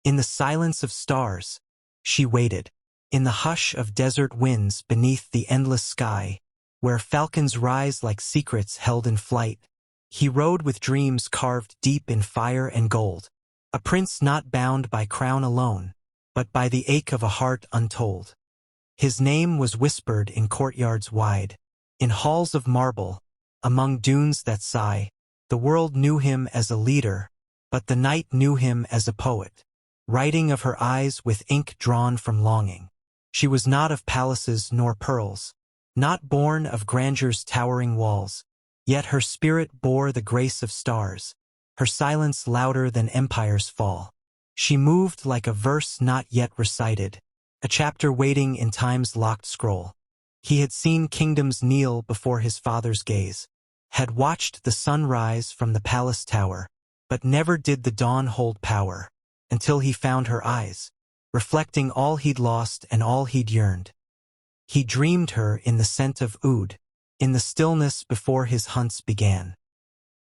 In the silence of stars, she waited. In the hush of desert winds beneath the endless sky, where falcons rise like secrets held in flight, he rode with dreams carved deep in fire and gold, a prince not bound by crown alone, but by the ache of a heart untold. His name was whispered in courtyards wide, in halls of marble, among dunes that sigh. The world knew him as a leader, but the night knew him as a poet, writing of her eyes with ink drawn from longing. She was not of palaces nor pearls, not born of grandure's towering walls, yet her spirit bore the grace of stars, her silence louder than empire's fall. She moved like a verse not yet recited, a chapter waiting in time's locked scroll. He had seen kingdoms kneel before his father's gaze, had watched the sun rise from the palace tower, but never did the dawn hold power, until he found her eyes, reflecting all he'd lost and all he'd yearned. He dreamed her in the scent of oud, in the stillness before his hunts began.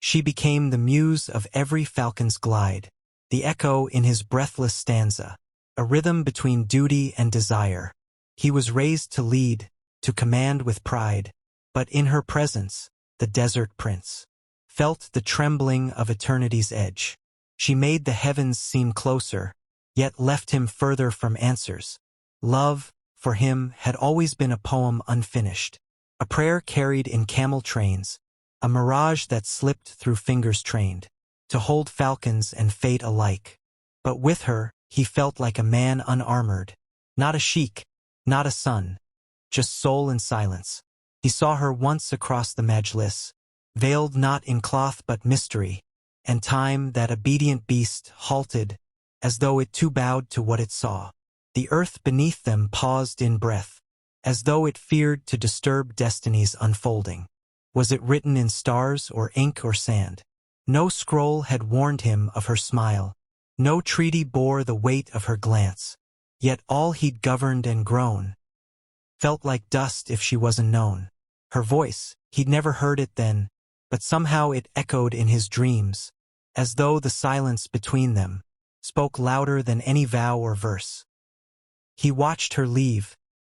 She became the muse of every falcon's glide, the echo in his breathless stanza, a rhythm between duty and desire. He was raised to lead, to command with pride, but in her presence, the desert prince felt the trembling of eternity's edge. She made the heavens seem closer, yet left him further from answers. Love, for him, had always been a poem unfinished, a prayer carried in camel trains, a mirage that slipped through fingers trained to hold falcons and fate alike. But with her, he felt like a man unarmored, not a sheikh, not a son, just soul and silence. He saw her once across the majlis, veiled not in cloth but mystery, and time, that obedient beast, halted, as though it too bowed to what it saw. The earth beneath them paused in breath, as though it feared to disturb destiny's unfolding. Was it written in stars or ink or sand? No scroll had warned him of her smile, no treaty bore the weight of her glance, yet all he'd governed and grown felt like dust if she wasn't known. Her voice, he'd never heard it then, but somehow it echoed in his dreams, as though the silence between them spoke louder than any vow or verse. He watched her leave,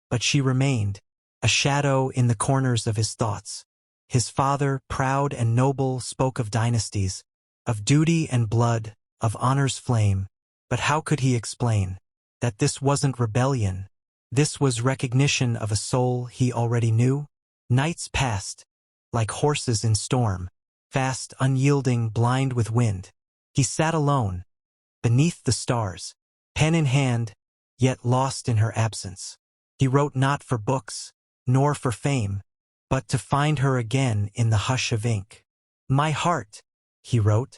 but she remained, a shadow in the corners of his thoughts. His father, proud and noble, spoke of dynasties, of duty and blood, of honor's flame, but how could he explain that this wasn't rebellion? This was recognition of a soul he already knew? Nights passed, like horses in storm, fast, unyielding, blind with wind. He sat alone, beneath the stars, pen in hand, yet lost in her absence. He wrote not for books, nor for fame, but to find her again in the hush of ink. My heart, he wrote,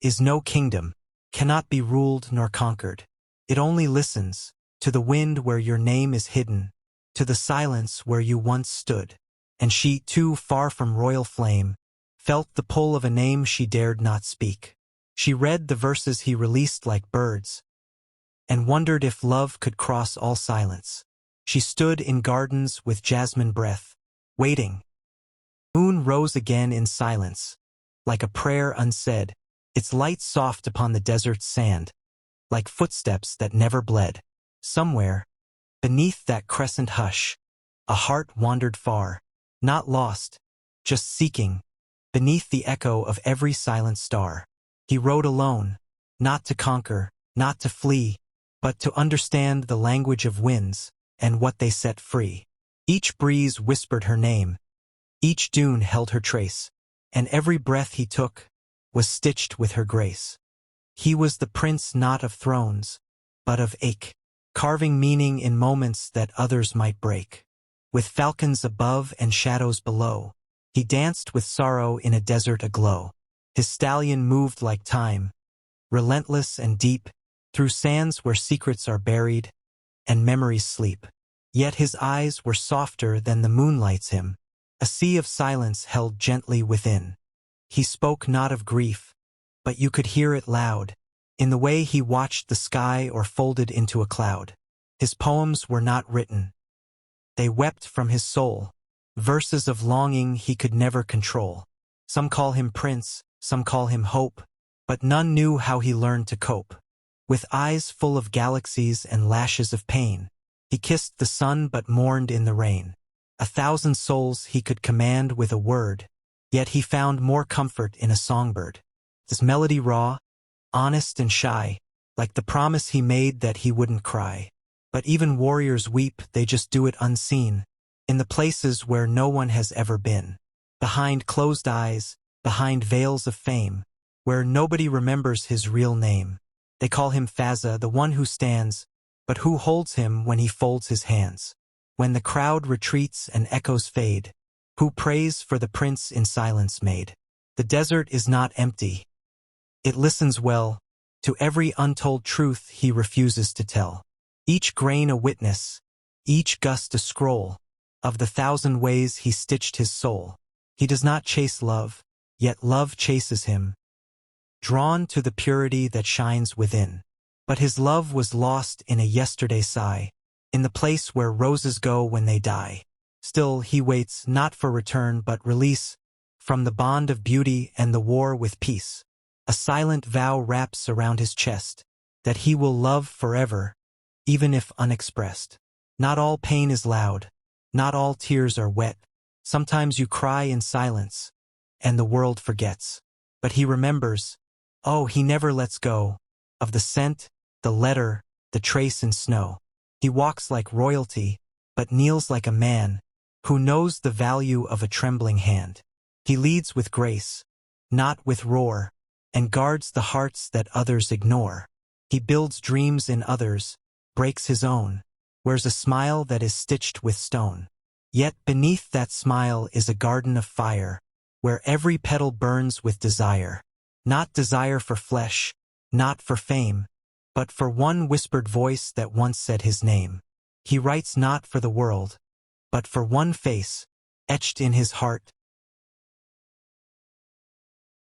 is no kingdom, cannot be ruled nor conquered. It only listens, to the wind where your name is hidden, to the silence where you once stood. And she, too far from royal flame, felt the pull of a name she dared not speak. She read the verses he released like birds, and wondered if love could cross all silence. She stood in gardens with jasmine breath, waiting. Moon rose again in silence, like a prayer unsaid, its light soft upon the desert's sand, like footsteps that never bled. Somewhere, beneath that crescent hush, a heart wandered far, not lost, just seeking, beneath the echo of every silent star. He rode alone, not to conquer, not to flee, but to understand the language of winds and what they set free. Each breeze whispered her name, each dune held her trace, and every breath he took was stitched with her grace. He was the prince not of thrones, but of ache, carving meaning in moments that others might break. With falcons above and shadows below, he danced with sorrow in a desert aglow. His stallion moved like time, relentless and deep, through sands where secrets are buried and memories sleep. Yet his eyes were softer than the moonlight's hymn, a sea of silence held gently within. He spoke not of grief, but you could hear it loud, in the way he watched the sky or folded into a cloud. His poems were not written. They wept from his soul, verses of longing he could never control. Some call him prince, some call him hope, but none knew how he learned to cope With eyes full of galaxies and lashes of pain, he kissed the sun but mourned in the rain. 1,000 souls he could command with a word, yet he found more comfort in a songbird. His melody raw, honest and shy, like the promise he made that he wouldn't cry. But even warriors weep, they just do it unseen, in the places where no one has ever been. Behind closed eyes, behind veils of fame, where nobody remembers his real name. They call him Fazza, the one who stands, but who holds him when he folds his hands? When the crowd retreats and echoes fade, who prays for the prince in silence made? The desert is not empty. It listens well to every untold truth he refuses to tell. Each grain a witness, each gust a scroll, of the 1,000 ways he stitched his soul. He does not chase love, yet love chases him, drawn to the purity that shines within. But his love was lost in a yesterday sigh, in the place where roses go when they die. Still he waits not for return but release, from the bond of beauty and the war with peace. A silent vow wraps around his chest, that he will love forever, even if unexpressed. Not all pain is loud, not all tears are wet. Sometimes you cry in silence, and the world forgets. But he remembers, oh, he never lets go, of the scent, the letter, the trace in snow. He walks like royalty, but kneels like a man, who knows the value of a trembling hand. He leads with grace, not with roar, and guards the hearts that others ignore. He builds dreams in others, breaks his own, wears a smile that is stitched with stone. Yet beneath that smile is a garden of fire, where every petal burns with desire. Not desire for flesh, not for fame, but for one whispered voice that once said his name. He writes not for the world, but for one face, etched in his heart,